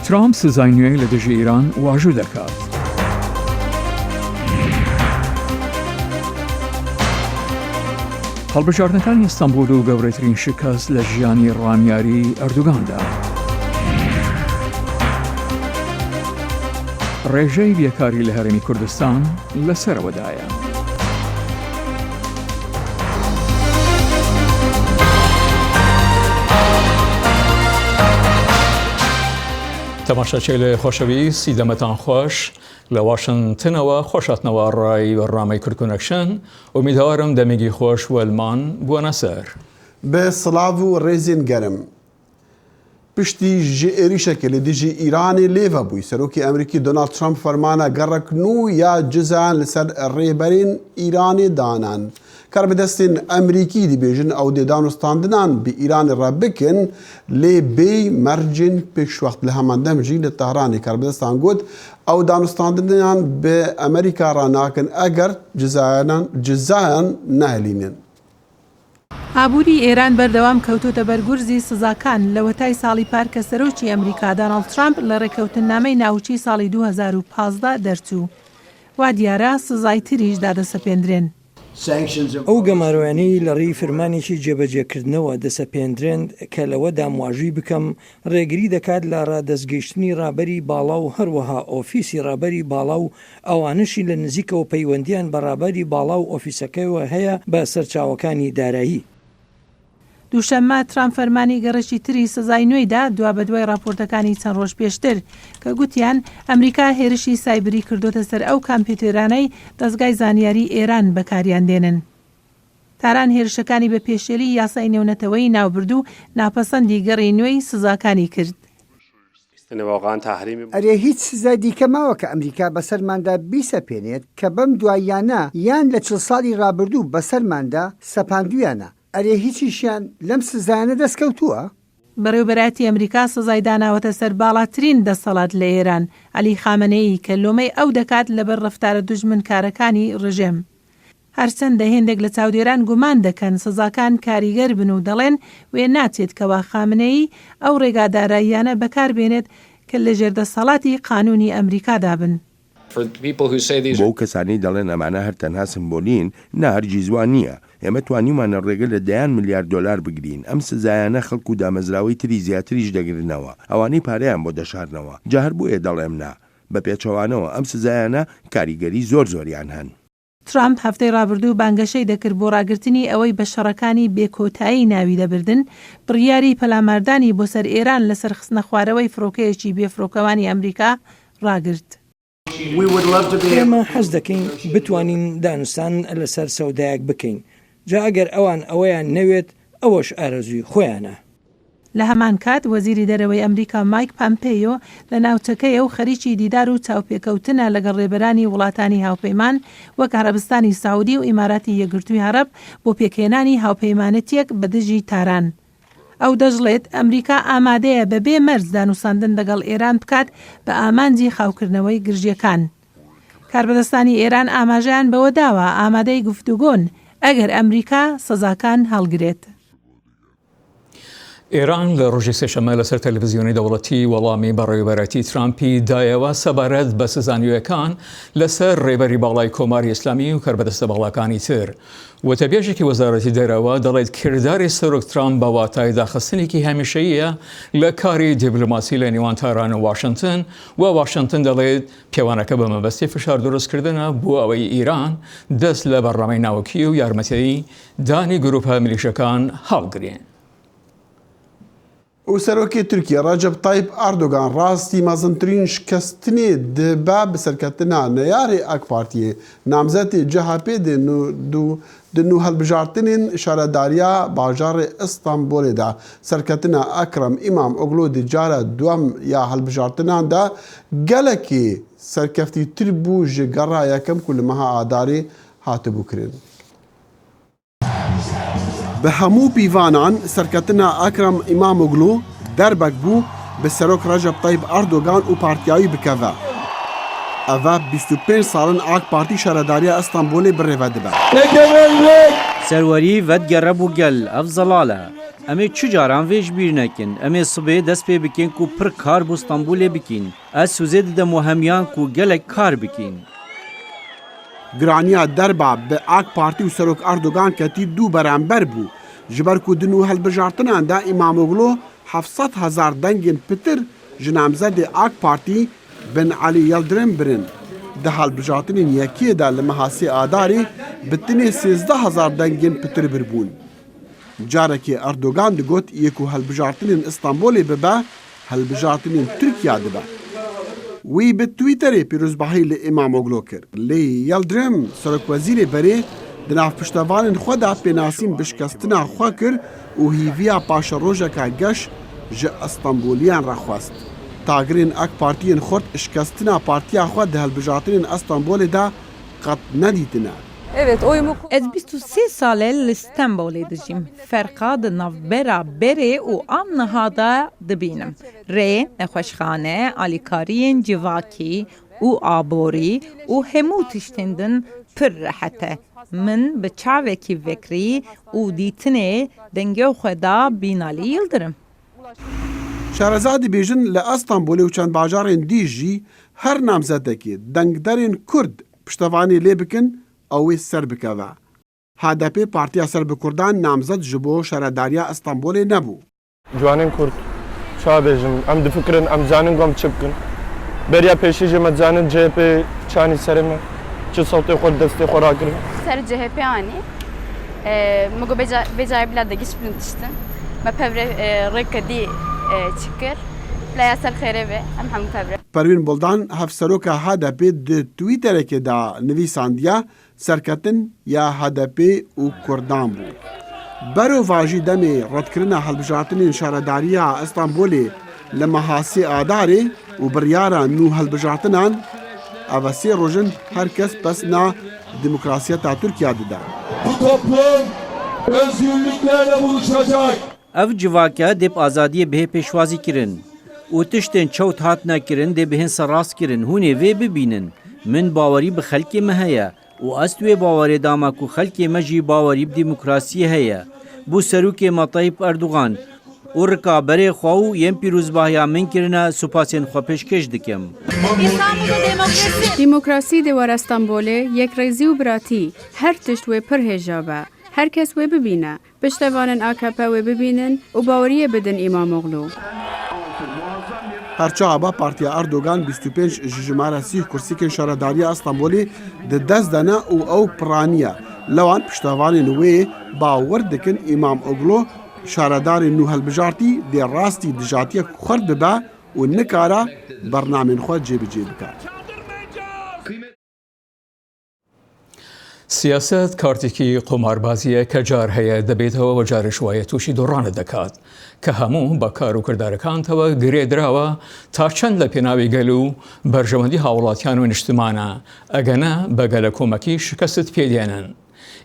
ترامپ سزای نوێی لە دژی ئیران واژوو دەکات. هەڵبژاردنەکانی ئیستانبول و گەورەترین شکست لە ژیانی ڕامیاری ئەردوغاندا. ڕێژەی بیەکاری لە هەرێمی کوردستان لەسەرەوەدایە. تەماشاچێلێ خۆشەویست سیدەمەتان خۆش لە واشنگتنەوە خۆشاتنەوە ڕای بەڕنامەی کورد کۆنەکشن ئومیدوارم دەمێکی خۆش وەلمان بوونە سەر. بە سڵاو و ڕێزین گەرم. پشتی ژێریشەکە لە دژی ئیرانی لێڤە بووی سەرۆکی ئەمریکی دۆنالد ترامپ فەرمانە گەڕەکنوو یا جزان لەسەر ڕێبەرین ئیرانی دانان. کار بەدەستین ئەمریکی دیبێژن ئەو دێ دانوستاندنان بە ئیرانی ڕە بکن لێ بێی مەرجین پێشوەخت لە هەمان دەمژی لە تەهرانی کار بەدەستان گوت ئەو دانوستاندنیان بە ئەمریکا ڕناکن ئەگەر جزایان نەهێلینن. ئابووری ئێران بەردەوام کەوتۆتە بەرگورزی سزاکان لە وەتای ساڵی پار کە سەرۆکی ئەمریکا دۆناڵد ترامپ لە ڕێکەوتنامەی ناوچی ساڵی 2015 دەرچوو. وا دیارە سزای تریش دادەسەپێندرێن. ئەو گەماروانەی لە ڕێی فرمانێکی جێبەجێکردنەوە دەسەپێندرێن کە لەوە دامواژوی بکەم ڕێگری دەکات لە ڕادەستگەیشتنی ڕابەری باڵا و هەروەها ئۆفیسی ڕابەری باڵا و ئەوانشی لە نزیکەوە پەیوەندیان بە ڕابەری باڵا و ئۆفیسەکەیەوە هەیە بە سەرچاوەکانی دارایی. دووشەممە ترامپ فەرمانی گەڕشی تری سزای نوێیدا دوا بە دوای راپۆرتەکانی چەند ڕۆژ پێشتر کە گوتیان ئەمریکا هێرشی سایبری کردوتە سەر ئەو کامپیوتەرانەی دەستگای زانیاری ئێران بەکاریان دێنن. تاران هێرشەکانی بە پێشێلی یاسای نێونەتەوەی ناوبرد و ناپەسەندی گەڕی نوێی سزاکانی کرد. ئەرێ هیچ سزای دیکە ماوە کە ئەمریکا بەسەرماندا بیسەپێنێت کە بەم دواییانە یان لە 40 ساڵی ڕابردوو بەسەرماندا سەپاندویانە. ئەرێ هیچیشیان لەم سزایانە دەستکەوتووە؟ بەڕێوەبەراتی ئەمریکا سزای داناوەتە سەر باڵاترین دەسەڵات لە ئێران عەلی خامنەیی کە لۆمەی ئەو دەکات لەبەر ڕەفتارە دوژمنکارەکانی ڕژێم. هەرچەندە هێندێک لە چاودێران گومان دەکەن سزاکان کاریگەر بن و دەڵێن وێ ناچێت کەوا خامنەیی ئەو ڕێگاداراییانە بەکاربێنێت کە لە ژێردەسەڵاتی قانونی ئەمریکادا بن. بۆ کەسانی دەڵێن ئەمانە هەر تەنها سمبۆلین نەهەرگیز وان نییە. ئێمە توانیمانە ڕێگە لە دەیان ملیارد دلار بگرین. ئەم سزایانە خەڵک و دامەزراوەی تری زیاتریش دەگرنەوە. ئەوانەی پارەیان بۆ دەشارنەوە. جا هەر بۆیە دەڵێم نا. بە پێچەوانەوە ئەم سزایانە کاریگەری زۆریان هەن. ترامپ هەفتەی ڕابردوو بانگەشەی دەکرد بۆ ڕاگررتنی ئەوەی بە شەڕەکانی بێکۆتایی ناوی دەبردن بڕیاری پەلاماردانی بۆ سەر ئێران لەسەر خستنە خوارەوەی فڕۆکەیەکی بێفرۆکەوانی ئەمریکا ڕاگرت. ئێمە حەز دەکەین بتوانین دانوستان لەسەر سەودایەک بکەین. جا ئەگەر ئەوان ئەوەیان نەوێت ئەوەش ئارەزوی خۆیانە. لە هەمان کات وەزیری دەرەوەی ئەمریکا مایک پامپێیۆ لە ناوچەکەیە و خەریکی دیدار و چاوپێکەوتنە لەگەڵ ڕێبەرانی وڵاتانی هاوپەیمان وەک عەرەبستانی ساودی و ئیماراتی یەکگرتووی عەرەب بۆ پێکهێنانی هاوپەیمانەتیەک بە دژی تاران. ئەو دەژڵێت ئەمریکا ئامادەیە بەبێ مەرج دانووساندن لەگەڵ ئێران بکات بە ئامانجی خاوکردنەوەی گرژیەکان. کاربەدەستانی ئێران ئاماژەیان بەوە داوە ئامادەی گفتوگۆن ئەگەر ئەمریکا سزاکان هەڵگرێت. ئێران لە ڕۆژی سێشەمە لەسەر تەلەڤیزیۆنی دەوڵەتی وەڵامی بە ڕێوەبەرەتی ترامپی دایەوە سەبارەت بە سزانیوەکان لەسەر ڕێبەری باڵای کۆماری ئیسلامی و کاربەدەستە باڵەکانی تر. وتەبێژێکی وەزارەتی دەرەوە دەڵێت کردداری سەرۆک ترامپ بە واتای داخستنێکی هەمیشەییە لە کاری دیپلۆماسی لە نێوان تاران و واشنگتن و واشنگتن دەڵێت پێوانەکە بە مەبەستی فشار دروستکردنە بۆ ئەوەی ئیران دەست لە بەڕامەی ناوەکی و یارمەتیی دانی گروپە میلیشەکان هەڵگرێن. و سەرۆکی تورکیا ڕەجەب تایب ئەردۆگان ڕاستی مەزنترین شکستنی دەبا بەسەرکەتنا نەیاری ئەک پارتیە نامزەتی جەهاپێ دن و هەڵبژارتنین شارەداریە باژارێ ئەستانبولێدا سەرکەتنا ئەکرەم ئیمام ئۆگلۆ دیجارە دووەم یا هەڵبژارتناندا گەلێکی سەرکەفتی تر بوو ژە گەڕا یەکەم کو لە مەها ئاداری هاتبووکرێن. بە هەموو پیڤانان سەرکەتنا ئەکرەم ئیمامۆگلو دەربەک بوو بە سەرۆک ڕەجەب تایب ئەردۆگان و پارتیاوی بکەوە. ئەڤە 25 ساڵن ئاک پارتی شارەداریە ئەستانبولێ بڕێوە دەبە. سەروەری ڤەتگەڕە بوو گەل ئەف زەڵالە ئەمێ چ جاران vêj bîr nekin ئەمێ sibê dest pê bikin ku pir kar bû Stenbolê bikîn ez sûzê didim û hemiyan ku gelek kar bikîn گرانیا derba bi AK Partî û Serok Erdogan ketî dû beramber bû ji ber ku din û hilbijartinan de İmamoğlu 700,000 dengên pitir ji namzedê AK Partî bin Elî Yildirim birin. Di hilbijartinên yekiyê de li Mehasê Adarê bi tinê 13,000 dengên pitir birbûn. Carekê Erdogan digot yê ku hilbijartinên Stenbolê bibe, hilbijartinên Tirkiye dibe. Wî bi Twitterê pîrozbahî li İmamoğlu kir. Lê Yildirim Serokwezîrê berê di navpiştevanên xwe de pênasîn bi şikestina xwe kir û hîviya paşerojeka geş ji Stenbolîyan re xwest. Tagirên AK Partiyên Xort şikestina partiya xwe di hilbijartinên Stenbolê de qet nedîtine. Evet, oyumu... Ez 23 sale li Stenbolê dijîm. Ferqa di navbera berê û an nihada dibînim. Rê, nexweşxane, alîkariyên civakî û aborî û hemû tiştên din pir rehet e. Min bi çavekî vekirî û dîtinê dengê xwe da bînalî Yildirim. Şerezadî bêjin li Stenbolê û çend bajarên dî jî her namzedekê dengderên Kurd piştevanî lê bikin ew wê ser bikeve. HDP Partiya Serbikurdan namzed ji bo şaredariya Stenbolê nebû. Ciwanên Kurd çavêjin em difikirin em zanin gom çi bikin. Beriya pêşî jê me zanin CHP çanî serê me çi sawtê xwe destê xwe rakirin. Ser CHP anî me got bêcayê bila de giş bin tiştin. Me pevre rêkedî çikir. Laya ser xêrê ve em hemû pevre. Pervîn Boldan hevseroka HDP di Twitterekê da nivîsandiye serketin ya HDP û Kurdan bû. Berova jî demê redkirina hilbijartinên şaredariya Stenbolê li Mehasê Adarê û biryara nû hilbijartinan ev sê rojin her kes pesna demokrasiyeta Tirkiye dide. Bu toplum özgürlüklerle buluşacak. Ev civake dê azadiyê bihê pêşwazî kirin û tiştên çewt hatine kirin dê bihên serast kirin hûnê vê bibînin. Min bawerî bi xelkê me heye û ez wê bawerê dama ku xelkê me jî bawerî bi demokrasiyê heye. Bû serokê me Tayyip Erdogan û rikaberê xwe û yên pîrozbahiya min kirine supasên xwe pêşkêş dikim. Demokrasî dê were Stenbolê yekrêzî û biratî her tişt wê pir hêja be. Herkes wê bibîne. Piştevanên AKP wê bibînin û baweriyê bidin İmamoğlu. Herçava Partiya Erdogan 25 ji jimara 30 kursîkên şaredariya Stenbolê di dest dane û ew piraniye. Lewan piştevanên wê bawer dikin İmamoğlu şaredarên nû hilbijartî dê rastî dijatiya xwe bibe û nikare bernamên xwe cêbicê bike. سیاست کارتێکی قۆماربازیە کە جار هەیە دەبێتەوە و جارش وایە تووشی دۆڕانە دەکات کە هەموو بە کار و کردارەکانتەوە گرێدراوە تا چەند لە پێناوی گەل و بەرژەوەندی هاوڵاتیان و نیشتمانە ئەگەنە بەگەلە کۆمەکی شکست پێدێنن.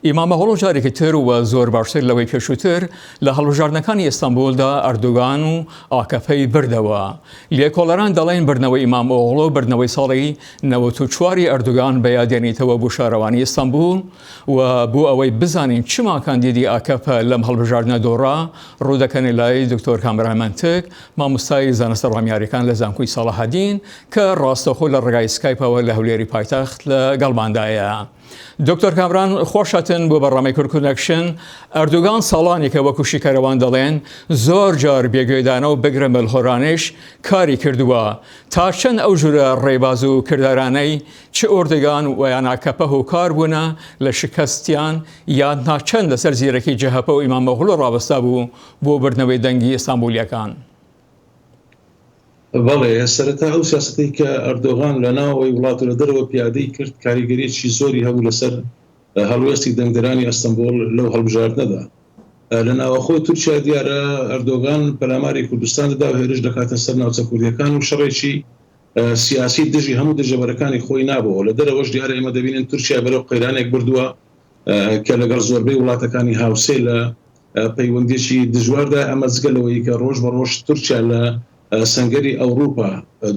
ئیمامەغڵۆ جارێکی تر و زۆر باشتر لەوەی پێشووتر لە هەڵبژاردنەکانی ئێستانبولدا ئەردۆگان و ئاکەپەی بردەوە. لێکۆڵەران دەڵێن بردنەوەی ئیمامۆغڵۆ بردنەوەی ساڵی 94 ئەردۆگان بەیادێنیتەوە بۆ شارەوانی ئێستانبول و بۆ ئەوەی بزانین چما کاندیدی ئاکەپە لەم هەڵبژاردنە دۆڕا ڕوودەکەنی لای دکتۆر کامران منتک مامۆستای زانستە ڕامیاریەکان لە زانکۆی ساڵەحەدین کە ڕاستەخۆ لە ڕێگای سکایپەوە لە هەولێری پایتەخت لە گەڵماندایە. دکتۆر کامران خۆشەتن بۆ بەڕامەی کورد کۆنەکشن. ئەردۆگان ساڵانێکە وەکو شیکەرەوان دەڵێن زۆر جار بێگوێدانە و بگرە مەلهۆرانش کاری کردووە. تا چەند ئەو ژورە ڕێباز و کردارانەی چ ئۆردەگان و یان ئاکەپە هۆکار بوونە لە شکستیان یان ناچەند لەسەر زیرەکی جەهەپە و ئیمامەغڵۆ ڕابەستا بوو بۆ بردنەوەی دەنگی ئێستانبولیەکان. بەڵێ سەرەتا ئەو سیاسەتی کە ئەردۆغان لە ناوەوەی وڵات و لە دەرەوە پیادەی کرد کاریگەریەکی زۆری هەبوو لەسەر هەڵوێستی دەنگدەرانی ئەستەمبۆل لەو هەڵبژاردنەدا. لە ناوەخۆی تورکیا دیارە ئەردۆغان پەلاماری کوردستان دەدا و هێرش دەکاتە سەر ناوچە کوردیەکان و شەڕێکی سیاسی دژی هەموو دژەبەرەکانی خۆی نابەوە. لە دەرەوەش دیارە ئێمە دەبینن تورکیا بەرەو قەیرانێک بردووە کە لەگەڵ زۆربەی وڵاتەکانی هاوسێ لە پەیوەندیەکی دژواردا ئەمە جگەلەوەی کە ڕۆژ بە ڕۆژ تورکیا لە سنگەری ئەوروپا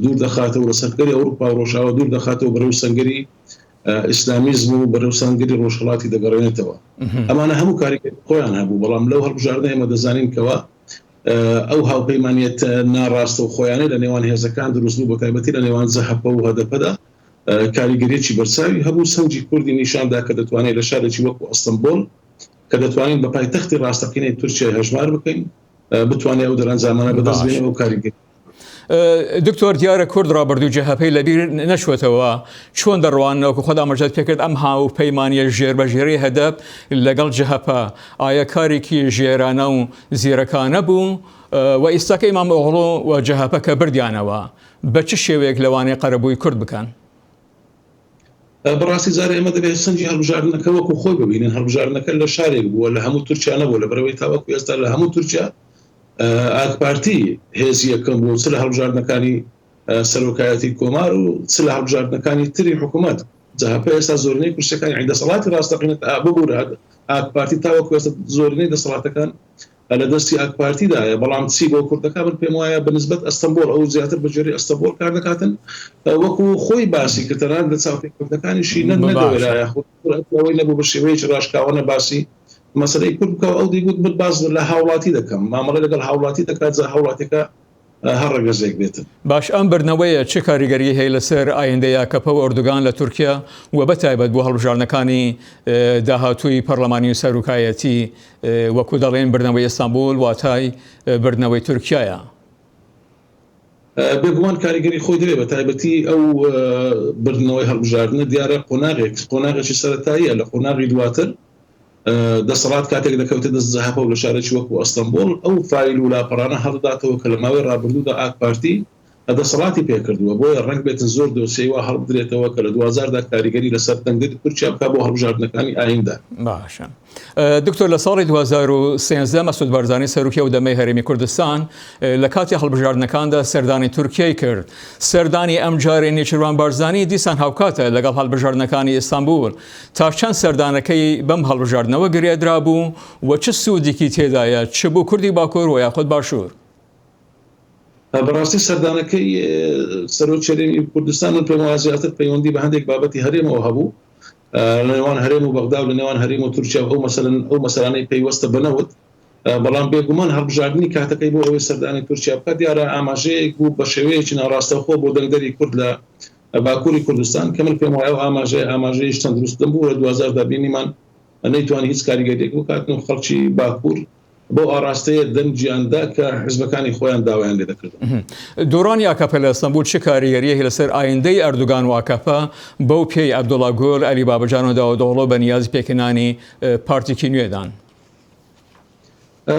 دوور دەخاتەوە لە سەرکەری ئەوروپا و ڕۆژاوە دوور دەخاتەوە بەرەو سنگەری ئیسلامیزم و بەرەوسانگری ڕۆژهەڵاتی دەگەڕێنێتەوە ئەمانە هەموو کاریگەری خۆیان هەبوو بەڵام لەو هەڵبژاردنە ئێمە دەزانینکەوە ئەو هاوپەیمانیت ناڕاستە و خۆیانەی لە نێوان هێزەکان دروست بوو بە تایبەتی لە نێوان زەهەپە و هەدەپەدا کاریگەریەکی بەرچاوی هەبوو سەوجی کوردی نیشاندا کە دەتوانێت لە شارێکی وەکو ئەستەمبۆل کە دەتوانین بە پایتەختی ڕاستەقینەی تورکیا هەژمار بکەین بتوانێت ئەو دەرەنجامانە بەدەست بێنێ و کاریگەری دکتۆر دیارە کورد ڕابردوو جەهەپەی لەبیر نەچوێتەوە چۆن دەڕوانەوە خۆدا مەرجەت پێکرد ئەم هاوپەیمانیە ژێربەژێری هەدەپ لەگەڵ جەهەپە ئایا کارێکی ژێرانە و زیرەکانە بوو و ئێستاکە ئیمام ئۆغڵۆ و جەهەپە کە بردیانەوە بە چ شێوەیەک لەوانەیە قەرەبووی کورد بکەن؟ بەڕاستی جارە ئێمە دەبێت سنجی هەڵبژاردنەکە وەکو خۆی ببینین هەڵبژاردنەکە لە شارێک بووە لە هەموو تورکیا نەبوو لە بەرەوەی تاوەکو ئێستا لە هەموو تورکیا ئاک پارتی هێزی یەکەم بوو چ لە هەڵبژاردنەکانی سەرۆکایەتی کۆمار و چ لە هەڵبژاردنەکانی تری حکوومەت جەهەپە ئێستا زۆرینەی کوشتەکانی دەسەڵاتی ڕاستەقینەت ببوورە ئاک پارتی تاوەکو ئێستا زۆرینەی دەسەڵاتەکان لە دەستی ئاک پارتیدایە بەڵام چی بۆ کوردەکان من پێم وایە بەنسبەت ئەستەمبۆل ئەو زیاتر بەجێری ئەستەمبۆل کار دەکاتن وەکو خۆی باسی کە تەنان لە چاوپێک کوردەکانیشی نەدەوێرایە خۆی نەبوو بە شێوەیەکی ڕاشکاوانە باسی مەسەلەی کورد بکەوە ئەو دەیگوت من باز لە هاوڵاتی دەکەم مامەڵە لەگەڵ هاوڵاتی دەکات جا هاوڵاتەکە هەر ڕێگەزێک بێتن باش ئەم بردنەوەیە چه کاریگەری هەیە لەسەر ئایندەی ئاکەپە و ئەردوگان لە تورکیا و بەتایبەت بۆ هەڵبژاردنەکانی داهاتووی پەرلەمانی و سەرۆکایەتی وەکو دەڵێن بردنەوەی ئەستانبول واتای بردنەوەی تورکیایە بێگومان کاریگەری خۆی دەوێت بە تایبەتی ئەو بردنەوەی هەڵبژاردنە دیارە قۆناغێکی سەرەتاییە لە قۆناغی دواتر دەسەڵات کاتێک دەکەوتە دەست جەهەپە و لە شارێکی وەکو ئەستەمبۆل ئەو فایل و لاپەڕانە هەڵداتەوە کە لە ماوەی ڕابردوودا ئاک پارتی دەسەڵاتی پێکردووە بۆیە ڕەنگ بێتن زۆر دۆسیەوە هەڵبدرێتەوە کە لە 2000دا کاریگەری لەسەر تەنگەری تورکیا بکات بۆ هەڵبژاردنەکانی ئایندا. باشە دکتۆر لە ساڵی 2013 مەسعود بارزانی سەرۆکی و دەمەی هەرێمی کوردستان لە کاتی هەڵبژاردنەکاندا سەردانی تورکیای کرد سەردانی ئەم جارێ نێچیروان بارزانی دیسان هاوکاتە لەگەڵ هەڵبژاردنەکانی ئیستانبول تا چەند سەردانەکەی بەم هەڵبژاردنەوە گرێدرا بوو و چ سوودێکی تێدایە چ بوو کوردی باکوور و یاخود باشوور بەڕاستی سەردانەکەی سەرۆکی هەرێمی کوردستان و پێم وایە زیاتر پەیوەندی بە هەندێک بابەتی هەرێمەوە هەبوو لە نێوان هەرێم و بەغدا و لە نێوان هەرێم و تورکیا ئەو مەسەلانەی پەیوەستە بنەوت بەڵام بێگومان هەڵبژاردننی کاتەکەی بۆ ئەوەی سەردانی تورکیا بکات دیارە ئاماژەیەک بوو بە شێوەیەکی ناڕاستەوخۆ بۆ دەنگدەری کورد لە باکووری کوردستان کە من پێم وایە ئاماژەیەش چەند دروستم بوو لە 2000دا بینیمان نەیتوانی هیچ کاریگەریێک بکاتن و خەڵکی باکوور بۆ ئاراستەیە دەنجیاندا کە حزبەکانی خۆیان داوایان لێ دەکردن. دورانی ئاکەپە لە ئەستەمبول چه کاریگەریەکی لەسەر ئایندەی ئەردوگان و ئاکەپە بەو پێی عەبدوڵڵا گۆل ئەلی بابەجان و داوودۆڵۆ بە نیازی پێکەنانی پارتێکی نوێدان؟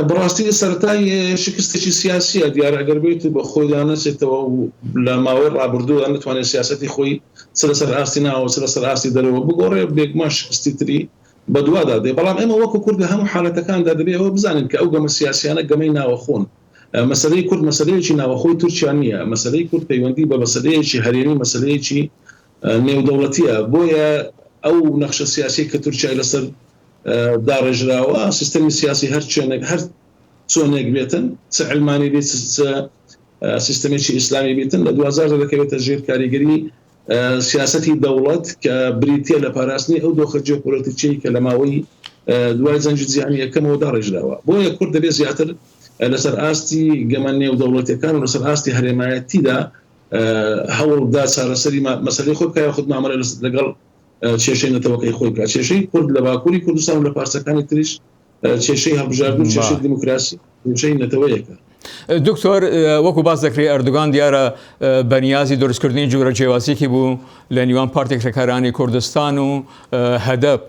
بەڕاستی سەرەتای شکستێکی سیاسیە دیارە ئەگەر بێت بە خۆی دانەچێتەوە و لە ماوەی ڕابردوودا نتوانێت سیاسەتی خۆی چ لەسەر ئاستی ناوە چ لەسەر ئاستی دەرەوە بگۆڕێ بێگومان شکستی تری بەدوادا دێ بەڵام ئێمە وەکو کورد لە هەموو حالەتەکاندا دەبێت ئەوە بزانین کە ئەو گەمە سیاسیانە گەمەی ناوەخۆن مەسەلەی کورد مەسەلەیەکی ناوەخۆی تورکیا نییە مەسەلەی کورد پەیوەندی بە مەسەلەیەکی هەرێمی مەسەلەیەکی نێودەوڵەتیە بۆیە ئەو نەخشە سیاسی کە تورکیای لەسەر داڕێژراوە سیستەمی سیاسی هەر چۆنێک بێتن چ علمانی بێت سیستەمێکی ئیسلامی بێتن لە 2000 دەکەوێتە ژێر کاریگەری سیاسەتی دەوڵەت کە بریتە لە پاراستنی ئەو دۆخە جیۆپۆلیتیکیی کە لە ماوەی دوای جەنگی جیهانی یەکەمەوە داڕێژراوە بۆیە کورد دەبێت زیاتر لەسەر ئاستی گەمە نێودەوڵەتیەکان و لەسەر ئاستی هەرێمایەتیدا هەوڵدا چارەسەری مەسەلەی خۆی بکات خود مامەڵە لەگەڵ کێشەی نەتەوەکەی خۆی بکات کێشەی کورد لە باکووری کوردستان و لە پارچەکانی تریش کێشەی هەڵبژاردن کێشەی دیموکراسی کێشەی نەتەوەیەکە. دکتۆر وەکو باز دەکرێت ئەردوگان دیارە بەنیازی دروستکردنی جوورە جیاوازیەکی بوو لە نیوان پارتێکەکارانی کوردستان و هەدەپ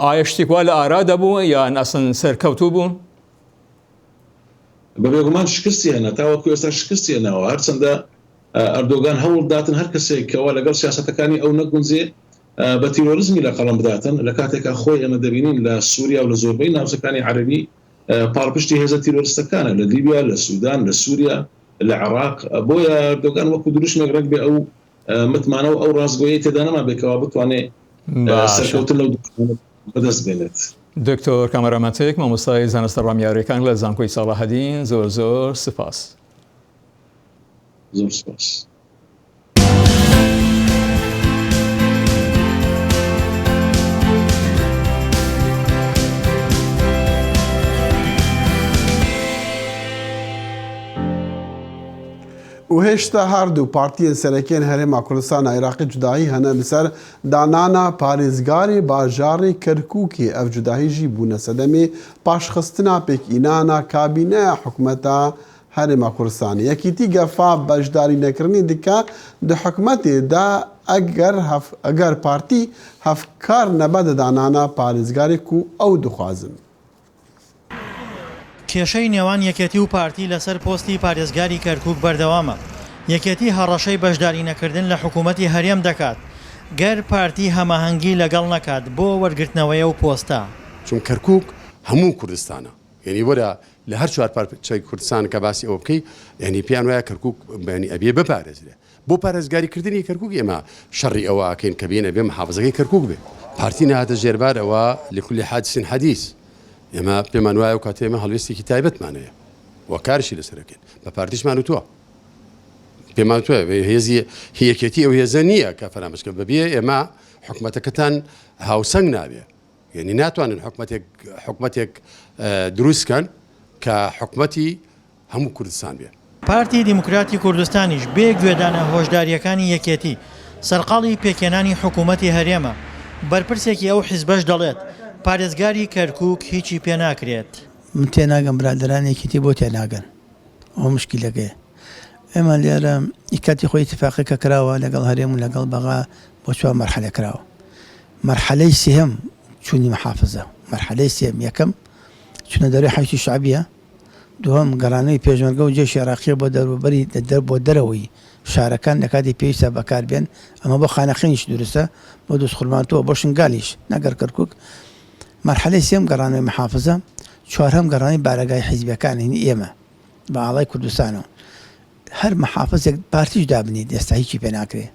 ئایا شتێکوا لە ئارادا بوو یان ئەسن سەرکەوتوو بوون؟ بەبێگومان شکستی هێنا تاوەکو ئێستا شکستی هێناوە هەرچەندە ئەردۆگان هەوڵ داتن هەر کەسێک کەوا لەگەڵ سیاسەتەکانی ئەو نەگونجێ بە تیرۆریزمی لە قەڵم بداتن لە کاتێکا خۆی ئەمە دەبینین لە سووریا و لە زۆربەی ناوچەکانی عەرەبی پاڵپشتی هێزە تیرۆریستەکانە لە لیبیا لە سوودان لە سووریا لە عێراق بۆیە ئەردۆگان وەکو دروشمێک ڕەنگ بێ ئەو متمانە و ئەو ڕازگۆیی تێدا نەما بێکەوە بتوانێت سەرکەوتن لەو بەدەست بێنێت. دکتۆر کامەرامەتێک مامۆستای زانستە ڕامیارەکان لە زانکۆی ساڵاهەدین زۆر زۆر سپاس. زۆر سپاس. و هێشتا هەردوو پارتیە سەرەکیان هەرێما کوردستان عێراقی جودایی هەنە لەسەر دانانا پارێزگاری باژاری کەرکووکی ئەف جوداهیژی بوونە سەدەمێ پاشخستنا پێکئینانا کابینەیە حکوومەتە هەرێما کوردستانی یەکیتی گەفا بەشداری نەکردنی دیکە دە حکوومەتێدا ئەگەر پارتی هەفکار نەبەدە دانانا پارێزگارێک و ئەو دخوازن. کێشەی نێوان یەکێتی و پارتی لەسەر پۆستی پارێزگاری کەرکووک بەردەوامە. یەکێتی هەڕەشەی بەشداری نەکردن لە حکوومەتی هەرێم دەکات گەر پارتی هەماهەنگی لەگەڵ نەکات بۆ وەرگرتنەوەیە و پۆستە. چون کەرکووک هەموو کوردستانە یعنی وەرە لە هەر چوار پارچەی کوردستان کە باسی ئەوە بکەی یعنی پیان وایە کەرکووک بەنی ئەبێ بپارێزرێ بۆ پارێزگاریکردنی کەرکووک ئێمە شەڕی ئەوە ئاکەین کە بێنە بێ محافزەکەی کەرکووک بێ پارتی نهاتە ژێربارەوە لكل حادث حديث ئێمە پێمان وایە و کاتێ ئێمە هەڵوێستێکی تایبەتمانەیە وە کارشی لەسەرەکەین بە پارتیشمان و تووە پێمان توێ هێزی هیەکێتی ئەو هێزە نییە کە فەرامەشکە بەبێ ئێمە حکومەتەکەتان هاوسەنگ نابێ یعنی ناتوانن حکومەتێک دروستکەن کە حکومەتی هەموو کوردستان بێ. پارتی دیموکراتی کوردستانیش بێ گوێدانە هۆشداریەکانی یەکێتی سەرقاڵی پێکێنانی حکوومەتی هەرێمە بەرپرسێکی ئەو حیزبەش دەڵێت پارێزگاری کەرکووک هیچی پێ ناکرێت. من تێناگەم برادرانێکیتی بۆ تێناگەن ئەو مشکلەکەی ئێمە لێرە ئیکاتی خۆی اتفاقێکە کراوە لەگەڵ هەرێم و لەگەڵ بەغا بۆ چوار مەرحەلە کراوە. مەرحەلەی سێهەم چوونی محافزە مەرحەلەی سێم یەکەم چونە دەروی حەوتی شعبیە دووەم گەڕانەوەی پێشمەرگە و جێشی عێراقی بۆ دەوروبەری بۆ دەرەوەی شارەکان لە کاتی پێویستە بەکاربێن ئەمە بۆ خانەخێنیش دروستە بۆ دۆستخورمانتەوە بۆ شنگالیش نەگەر کەرکووک. مەرحەلەی سێم گەڕانەوەی محافزە چوارهەم گەڕانی بارەگای حیزبەکانی ئێمە بە ئاڵای کوردستانەوە هەر محافزێک پارتیش دابنیت ئێستا هیچی پێ ناکرێت.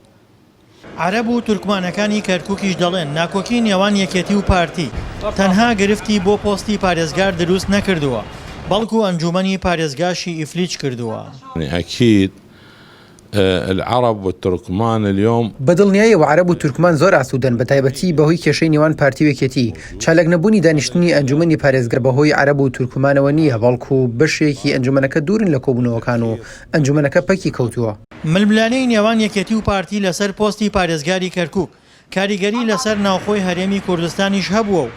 عەرەب و تورکمانەکانی کەرکووکیش دەڵێن ناکۆکی نێوان یەکێتی و پارتی تەنها گرفتی بۆ پۆستی پارێزگار دروست نەکردووە بەڵکو ئەنجومەنی پارێزگاشی ئیفلیج کردووە. أكيد العرب والتركمان اليوم بەدڵنیایەوە عەرەب و تورکمان زۆر ئاسوودەن بە تایبەتی بەهۆی کێشەی نێوان پارتی و یەکێتی چالاک نەبوونی دانیشتنی ئەنجومەنی پارێزگەر بەهۆی عەرەب و تورکمانەوە نییە بەڵکو بەشێکی ئەنجومەنەکە دوورن لە کۆبوونەوەکان و ئەنجومەنەکە پەکی کەوتووە. ململانەی نێوان یەکێتی و پارتی لەسەر پۆستی پارێزگاری کەرکووک کاریگەری لەسەر ناوخۆی هەرێمی کوردستانیش هەبووە و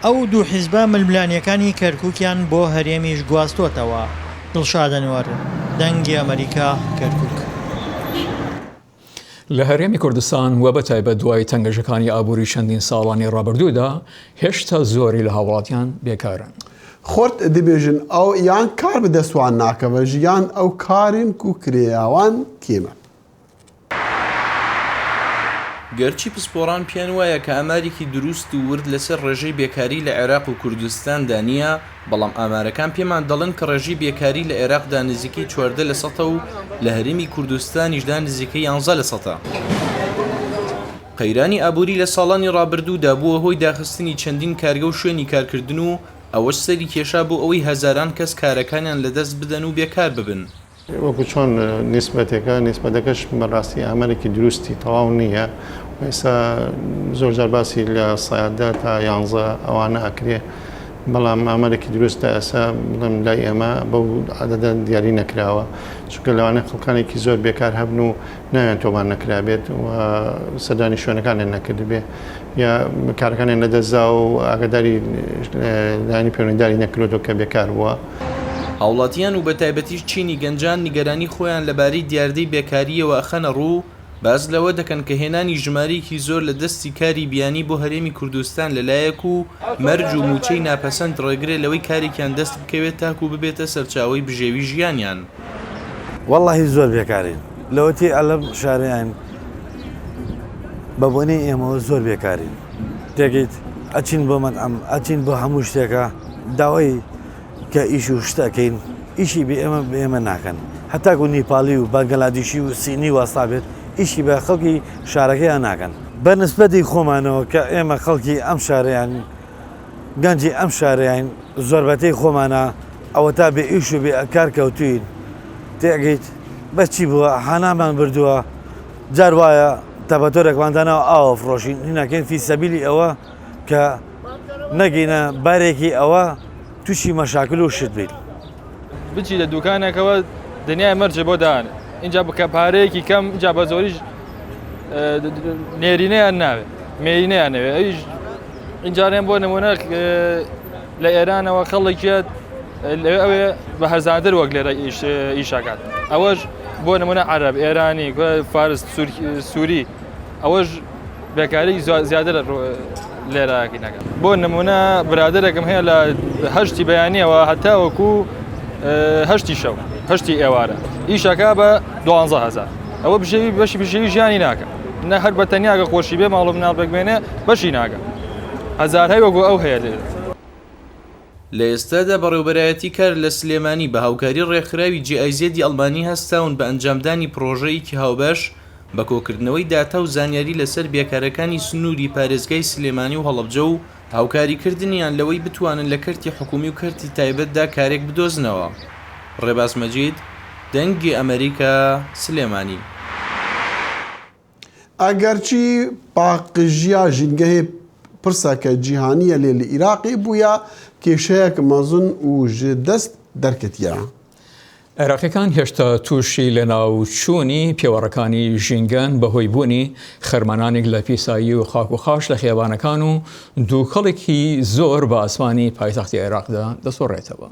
ئەو دوو حیزبە ململانیەکانی کەرکووکیان بۆ هەرێمیش گواستۆتەوە. دڵشادەنوەر دەنگی ئەمریکا کەرکووک. لە هەرێمی کوردستان و بە تایبەت دوای تەنگەشەکانی ئابووری چەندین ساڵانی ڕابردوودا هێشتا زۆری لە هاوڵاتیان بێکارن. خۆرت دەبێژن ئەو یان کار بەدەستوان ناکەوە ژیان ئەو کارن و کرێیاوان کێمە. گەرچی پسپۆڕان پیان وایە کە ئامارێکی دروست و ورد لەسەر ڕێژەی بێکاری لە عێراق و کوردستاندا نییە بەڵام ئامارەکان پێمان دەڵێن کە ڕێژەی بێکاری لە عێراقدا نزیکەی 14% و لە هەرێمی کوردستانیشدا نزیکەی 11%. قەیرانی ئابووری لە ساڵانی ڕابردوودا بووە هۆی داخستنی چەندین کارگە و شوێنی کارکردن و ئەوەش سەری کێشا بۆ ئەوەی هەزاران کەس کارەکانیان لەدەست بدەن و بێکار ببن. وەکو چۆن نیسبەتەکەش بەڕاستی ئامارێکی دروستی تەواو نییە ئێستا زۆرجار باسی لە سایدا تا 11 ئەوانە ئەکرێ بەڵام ئامارێکی دروستە ئەسا بڵم لای ئێمە بەو عەدەدە دیاری نەکراوە چونکە لەوانە خەڵکانێکی زۆر بێکار هەبن و ناوێن تۆمان نەکرابێت و سەردانی شوێنەکانیان نەکردبێ یا کارەکانیان لەدەستدا و ئاگاداری لایەنی پەیوەندیداری نەکردوەوە کە بێکار بووە. هاوڵاتیان و بە تایبەتیش چینی گەنجان نیگەرانی خۆیان لەبارەی دیاردەی بێکاریەوە ئەخەنە ڕوو باز لەوە دەکەن کە هێنانی ژمارەیەکی زۆر لە دەستی کاری بیانی بۆ هەرێمی کوردستان لەلایەک و مەرج و موچەی ناپەسەند ڕێگرێت لەوەی کارێکیان دەست بکەوێت تاکو ببێتە سەرچاوەی بژێوی ژیانیان. وەڵڵاهی زۆر بێکارین لەوەتی ئەلەم شارەیان بەبوونی ئێمەوە زۆر بێکارین تێگەیت ئەچین بۆ مەطعەم ئەچین بۆ هەموو شتێکە داوای کە ئیش و شتەکەین ئیشی بێ ئێمە ناکەن هەتاکو نیپاڵی و بەنگەلادیشی و سینی واستا بێت ئیشی بە خەڵکی شارەکەیان ناکەن بە نسبەتی خۆمانەوە کە ئێمە خەڵکی ئەم شارەیان گەنجی ئەم شارەیان زۆربەتەی خۆمانە ئەوە تا بێ ئیش و بێ کار کەوتوین تێگەیت بەچی بووە حانامان بردووە جار وایە تەبەتۆرێکماندانەوە ئاوە فرۆشین هیناکەین فی سەبیلی ئەوە کە نەگەینە بارێکی ئەوە تووشی مەشاکل و شت بیت بچی لە دوکانێکەوە دنیای مەرجە بۆ داوانێ اینجا بکە پارەیەکی کەم اینجا بە زۆریش نێرینەیان ناوێت مێرینەیان نەوێت ئەویش اینجارێن بۆ نمونە لە ئێرانەوە خەڵێکیت ئەوێ بە هەرزادر وەک لێرە ئیشاکات ئەوەش بۆ نمونە عەرەب ئێرانی فارس سووری ئەوەش بێکاری زیادر لێرەکەی نەکەن بۆ نمونە برادرێکم هەیە لە هەشتی بەیانیەوە هەتا وەکو هەشتی شەو هەشتی ئێوارە ئیشەکە بە 12,000 ئەوە بەشی بژێوی ژیانی ناکە نە هەر بە تەنیاگە خۆشی بێ ماڵ مناڵ بگمێنێ بەشی ناکە هەزار هەی وەکو ئەو هەیە لێرە لە ئێستادا بەڕێوەبەرایەتی کار لە سلێمانی بە هاوکاری ڕێکخراوی جیایزێدی ئەڵمانی هەستاون بە ئەنجامدانی پرۆژەیەکی هاوبەش بە کۆکردنەوەی داتا و زانیاری لەسەر بیاکارەکانی سنووری پارێزگای سلێمانی و هەڵەبجە و هاوکاریکردنیان لەوەی بتوانن لە کەرتی حکومی و کەرتی تایبەتدا کارێک بدۆزنەوە. ڕێباز مەجید، دەنگی ئەمریکا، سلێمانی. ئەگەرچی پاقژیا ژینگەهێ پرسەکە جیهانیە لێ لە عێراقی بووە کێشەیەک مەزن و ژ دەست دەرکەتیە. عێراقیەکان هێشتا تووشی لە ناوچوونی پێوەڕەکانی ژینگەن بەهۆی بوونی خەرمانانێک لە پیسایی و خاک و خاش لە خێوانەکان و دووکەڵێکی زۆر بە ئاسمانی پایتەختی عێراقدا دەسۆڕێتەوە.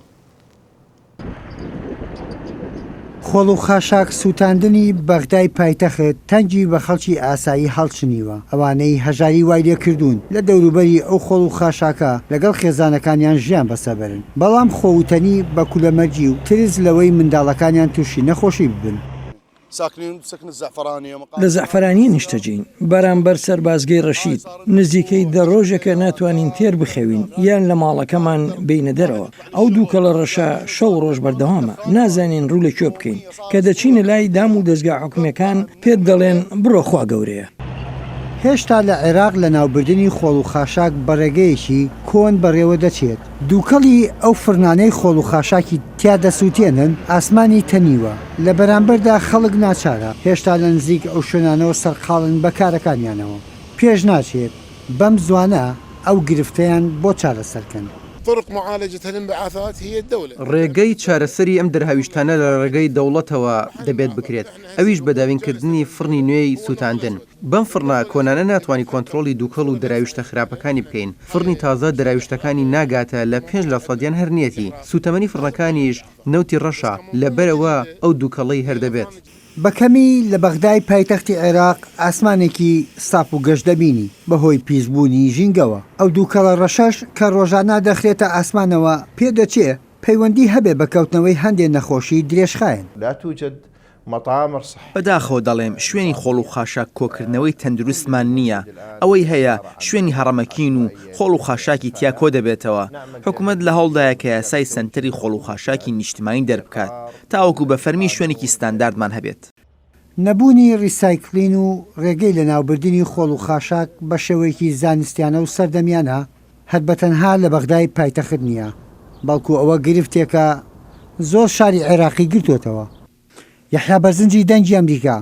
خۆڵ و خاشاک سووتاندنی بەغدای پایتەخت تەنگی بە خەڵکی ئاسایی هەڵچنیوە ئەوانەی هەژاری وای لێکردوون لە دەوروبەری ئەو خۆڵ و خاشاکە لەگەڵ خێزانەکانیان ژیان بەسەبرن بەڵام خۆوتنی بە کولەمەرجی و ترس لەوەی منداڵەکانیان تووشی نەخۆشی ببن. لە زەعفرانی نیشتەجین بەرامبەر سەربازگەی ڕەشید نزیکەی دەڕۆژێکە ناتوانین تێر بخەوین یان لە ماڵەکەمان بینە دەرەوە ئەو دووکە لە ڕەشە شەو ڕۆژ بەردەوامە نازانین ڕوو لەکوێ بکەین کە دەچینە لای دام و دەستگا حکومەکان پێت دەڵێن بڕۆ خوا گەورەیە. هێشتا لە عێراق لە ناوبردننی خۆڵ و خاشاک بەڕێگەیەکی کۆن بەڕێوە دەچێت دووکەڵی ئەو فرنانەی خۆڵ و خاشاکی تیا دەسووتێنن ئاسمانی تەنیوە لە بەرامبەردا خەڵک ناچارە هێشتا لە نزیک ئەو شوێنانەوە سەرقاڵن بە کارەکانیانەوە پێش ناچێت بەم زوانە ئەو گرفتەیان بۆ چارەسەرکەن. ڕێگەی چارەسەری ئەم دەرهاویشتانە لە ڕێگەی دەوڵەتەوە دەبێت بکرێت ئەویش بە داوینکردنی فڕنی نوێی سووتاندن بەم فڕنا کۆنانە ناتوانانی کۆنتترۆلی دووکەڵ و دەراویشتە خراپەکانی بکەین فڕنی تازە دەراویشتەکانی ناگاتە لە 5% هەرنیەتی سوتەمەنی فڕنەکانیش نەوتی ڕەشە لەبەرەوە ئەو دووکەڵەی هەردەبێت. بەکەمی لە بەغدای پایتەختی عێراق ئاسمانێکی ساپ و گەشت دەبینی بەهۆی پیسبوونی ژینگەوە ئەو دووکەڵە ڕەشەش کە ڕۆژانە دەخرێتە ئاسمانەوە پێدەچێ پەیوەندی هەبێ بەکەوتنەوەی هەندێک نەخۆشی درێژخایەن. بەداخەوە دەڵێم شوێنی خۆڵ و خاشاک کۆکردنەوەی تەندروستمان نییە ئەوەی هەیە شوێنی هەڕەمەکین و خۆڵ و خاشاکی تیا کۆ دەبێتەوە حکوومەت لە هەوڵدایە کە یاسای سنتەری خۆڵ و خاشاکی نیشتیمانی دەربکات تاوەکو بە فەرمی شوێنێکی ستانداردمان هەبێت. نەبوونی ڕیسایکلین و ڕێگەی لە ناوبردننی خۆڵ و خاشاک بە شێوەیەکی زانستیانە و سەردەمیانە هەر بەتەنها لە بەغدای پایتەخت نییە بەڵکو ئەوە گرفتێکە زۆر شاری عێراقی گرتوێتەوە. یحیا بەرزنجی دەنگی ئەمریکا.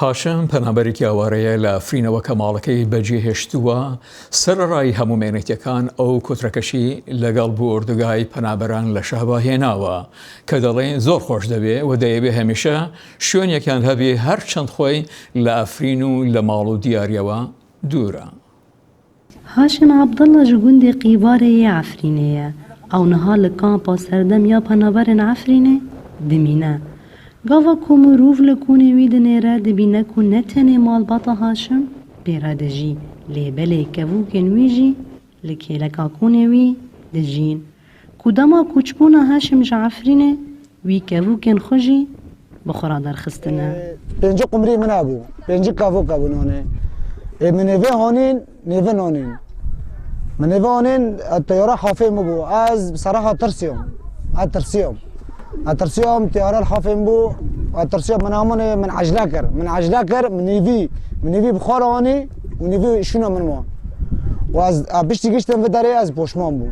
هاشم پەنابەرێکی ئاوارەیە لە ئەفرینەوە کە ماڵەکەی بەجێهێشتووە سەرڕای هەموو مێنێتیەکان ئەو کۆترەکەشی لەگەڵ بوو ئوردوگای پەنابەران لە شەهبا هێناوە کە دەڵێن زۆر خۆش دەبێ و دەیەوێ هەمیشە شوێنێکیان هەبێ هەر چەند خۆی لە ئەفرین و لە ماڵ و دیارەوە دوورە. هاشم عەبدەڵڵە ji gundê Qîbarê yê Efrînê ye ew niha li kampa serdemiya penaberên Efrînê dimîne. Gava ku mirov li kûnê wî dinêre dibîne ku ne tenê malbata Haşim pêre dijî lêbelê kevûkên wî jî li kêleka kûnê wî dijîn. Ku dema kûçbûna Haşim ji Efrînê wî kevûkên xwe jî bi xwe ra derxistine. Pêncî qumrî min hebû, pêncî kevûk hebûn onê. Min êvê honîn, nêvin honîn. Min êvê honîn teyara hafê min bû. Ez seraha tirsiyom. Ez tirsiyom. اترسيهم تيار الحافين بو اترسيهم من امني من عجلاكر من نيفي بخاراني ونيفي شنو من ما واز بشتي قشتم في داري از بوشمان بو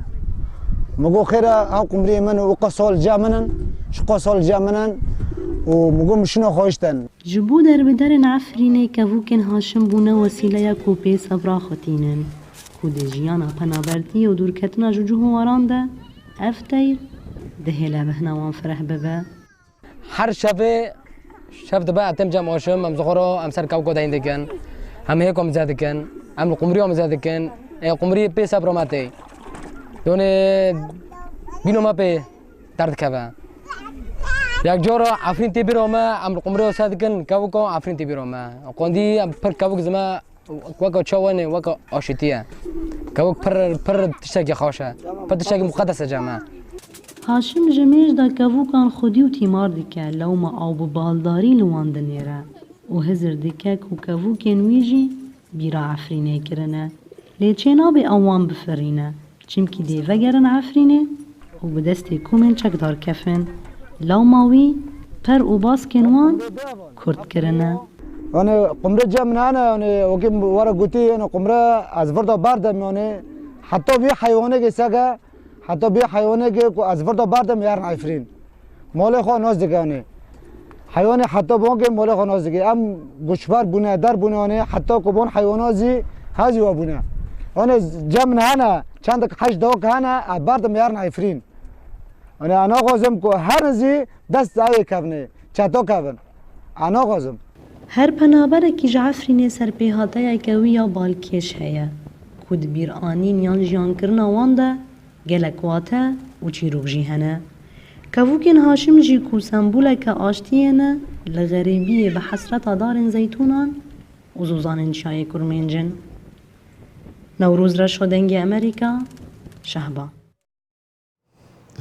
مگو خيره ها قمري من وقصول جا منن شقا سال جامنن ومقوم شنو خوشتن جبو دربدرن عفرینه کەڤوکên هاشم بوونە وەسیلەیە کۆپێ سەبرا خوتینن کو دê jiyana penabertiyê û dûrketina ji cûhwaran de ev teyr dihêle bihna wan fireh bibe. Her şevê şev dibe etem cem aşım em zixora em ser kew godayîn dikin em hêkom zê dikin em li qumrî zê dikin qumrî pê sebra me tê donê bîno me pê derdikeve. Yek cara efrîn tê bîra me em li qumrî zê dikin kevika efrîn tê bîra me qandî em pir kevik zime weka çawanê weka aşîtiye kevik pir tiştekî xweş e pir tiştekî muqedes e cem e. Haşim ji mêj da kevûkan xwedî û tîmar dike lewma ew bi baldarî li wan dinêre û hizir dike ku kevûkên wî jî bîra efrînê kirine. Lê çê nabe ew wan bifirîne çimkî dê vegerin efrînê û bi destê komên çekdar kefin. Lewma wî per û baskên wan kurd kirine. أنا قمرة جا من هنا أنا وكيم ورا قوتي أنا قمرة أزفردا باردم يعني حتى بي حيوانك ساقا حتى بي حيوانك أزفردا باردم يارن عفرين مالي خو ناز دقاني حيواني حتى بونك مالي خو ناز دقاني أم قشبار بنا دار بنا يعني حتى كبون حيوانازي هذي وابنا أنا جا من هنا چندك حش دوك هنا باردم يارن عفرين أنا غازم كو هرزي دست زاوية كفني چتو كفن أنا غازم Her penaberekî ji Efrînê serpêhateyeke wî ya balkêş heye ku di bîranîn yan jiyankirina wan de gelek wate û çîrok jî hene. Kevûkên Haşim jî ku semboleke aştiyê ne li xerêbiyê bi hesreta darên zeytûnan û zûzanên çayê kurmêncin. Newrûz reşa dengê Amerîka şehba.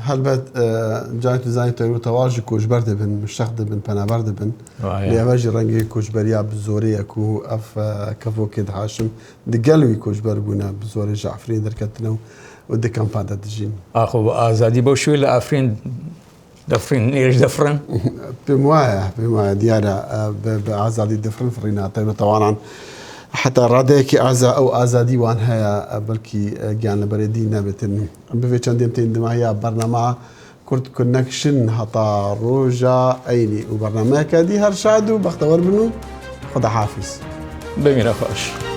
هەلبەت جای تو زانی تۆ تەواژی کۆچبەر دەبن مشتەق دەبن پەنابەر دەبن لێوەژی ڕەنگەی کۆچبەریا بزۆرەیەک و ئەف کەڤۆکێت هاشم دگەلوی کۆچبەر بوونە بزۆرە ژە ئەفرین دەرکەتنە و دکەمپاندا دژین ئاخۆ بە ئازادی بۆ شوێ لە ئەفرین دەفرین نێژ دەفرن پێم وایە دیارە بە ئازادی دەفرن فڕیناتە تەوانان حتى ڕادەیەکی ئەو ئازادی وان هەیە بەڵکی گیان لە بەرێدی نەبێتن بێ چەندێم تێن دماهەیە بەرنەما کورد کنەکشن هەتا ڕۆژە ئەینی و بەرنەمەیەکە دی هەر شاد و بەختەوەر بن و خدا حافظ بمێرە خۆش.